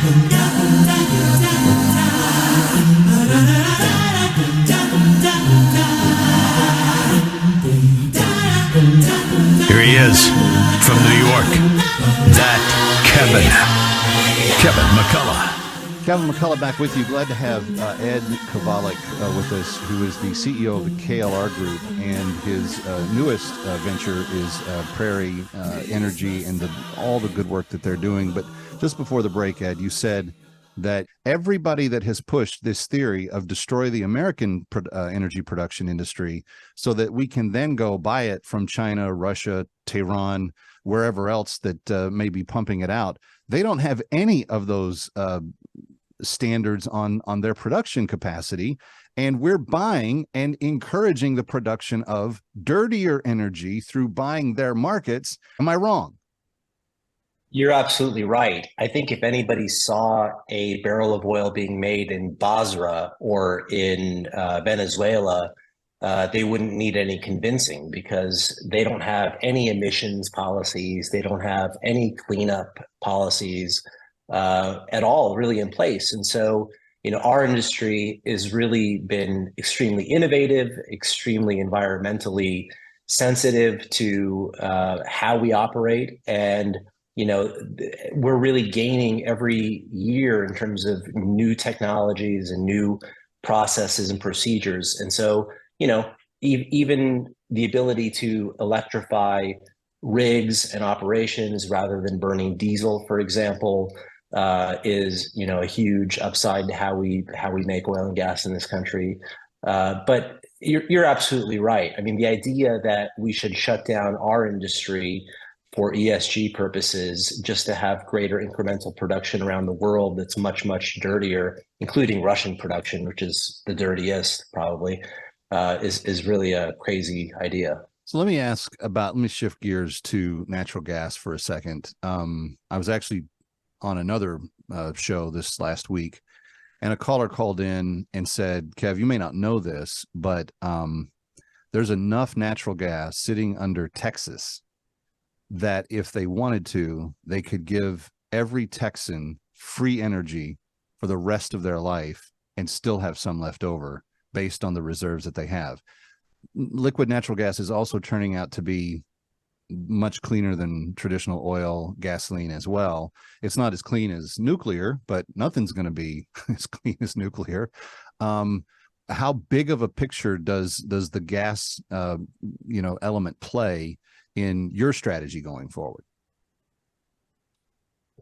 Here he is from New York, that Kevin McCullough. Kevin McCullough back with you. Glad to have Ed Kovalik with us, who is the CEO of the KLR Group, and his newest venture is Prairie Energy and all the good work that they're doing. But just before the break, Ed, you said that everybody that has pushed this theory of destroy the American energy production industry so that we can then go buy it from China, Russia, Tehran, wherever else that may be pumping it out, they don't have any of those standards on their production capacity. And we're buying and encouraging the production of dirtier energy through buying their markets. Am I wrong? You're absolutely right. I think if anybody saw a barrel of oil being made in Basra or in Venezuela, they wouldn't need any convincing, because they don't have any emissions policies. They don't have any cleanup policies at all really in place. And so, our industry has really been extremely innovative, extremely environmentally sensitive to how we operate. And we're really gaining every year in terms of new technologies and new processes and procedures. And so, even the ability to electrify rigs and operations rather than burning diesel, for example, is, a huge upside to how we make oil and gas in this country. But you're absolutely right. I mean, the idea that we should shut down our industry for ESG purposes just to have greater incremental production around the world that's much, much dirtier, including Russian production, which is the dirtiest probably, is really a crazy idea. So let me shift gears to natural gas for a second. I was actually on another show this last week, and a caller called in and said, Kev, you may not know this, but there's enough natural gas sitting under Texas that if they wanted to, they could give every Texan free energy for the rest of their life and still have some left over based on the reserves that they have. Liquid natural gas is also turning out to be much cleaner than traditional oil, gasoline as well. It's not as clean as nuclear, but nothing's going to be as clean as nuclear. How big of a picture does the gas element play in your strategy going forward?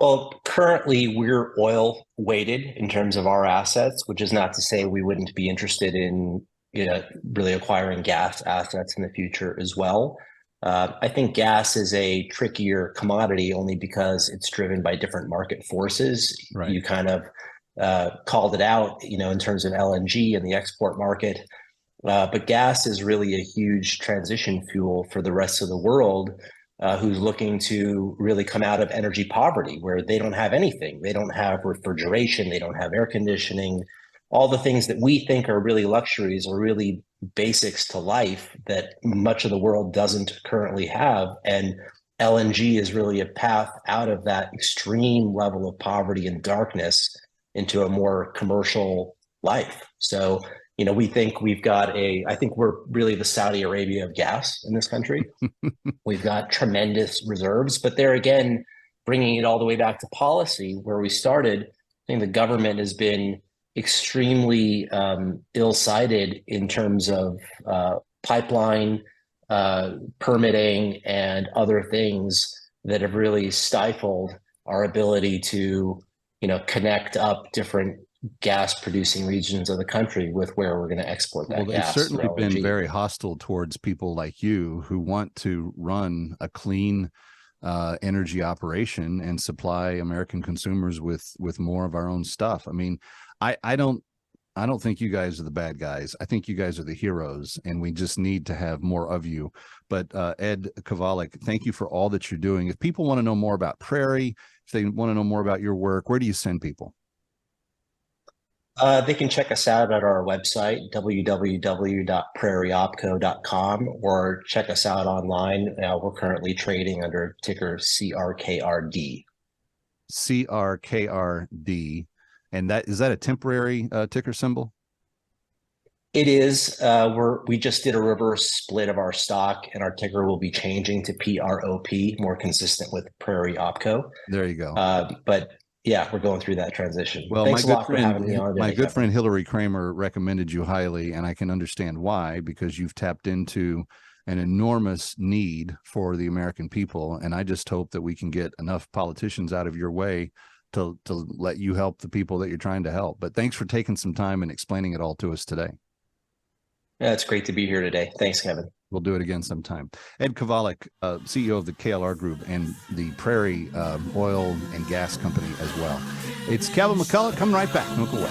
Well, currently we're oil weighted in terms of our assets, which is not to say we wouldn't be interested in really acquiring gas assets in the future as well. I think gas is a trickier commodity only because it's driven by different market forces. Right. You kind of called it out, in terms of LNG and the export market. But gas is really a huge transition fuel for the rest of the world who's looking to really come out of energy poverty, where they don't have anything. They don't have refrigeration. They don't have air conditioning. All the things that we think are really luxuries are really basics to life that much of the world doesn't currently have. And LNG is really a path out of that extreme level of poverty and darkness into a more commercial life. So, we think I think we're really the Saudi Arabia of gas in this country. We've got tremendous reserves, but there again, bringing it all the way back to policy where we started, I think the government has been extremely ill-sighted in terms of pipeline permitting and other things that have really stifled our ability to, connect up different gas producing regions of the country with where we're going to export that gas. They've certainly been very hostile towards people like you who want to run a clean energy operation and supply American consumers with more of our own stuff. I mean, I don't think you guys are the bad guys. I think you guys are the heroes, and we just need to have more of you. But Ed Kovalik, thank you for all that you're doing. If people want to know more about Prairie, if they want to know more about your work, where do you send people? They can check us out at our website, www.prairieopco.com, or check us out online. We're currently trading under ticker CRKRD. CRKRD. And is that a temporary ticker symbol? It is. We just did a reverse split of our stock, and our ticker will be changing to PROP, more consistent with Prairie Opco. There you go. But yeah, we're going through that transition. Well, Thanks a lot for having me on. My good friend Hillary Kramer recommended you highly, and I can understand why, because you've tapped into an enormous need for the American people. And I just hope that we can get enough politicians out of your way to let you help the people that you're trying to help. But thanks for taking some time and explaining it all to us today. Yeah, it's great to be here today. Thanks, Kevin. We'll do it again sometime. Ed Kovalik, CEO of the KLR Group and the Prairie Oil and Gas Company as well. It's Kevin McCullough. Come right back. Don't go away.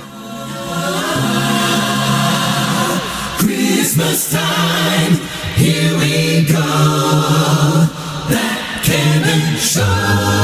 Christmas time, here we go. That Kevin Show.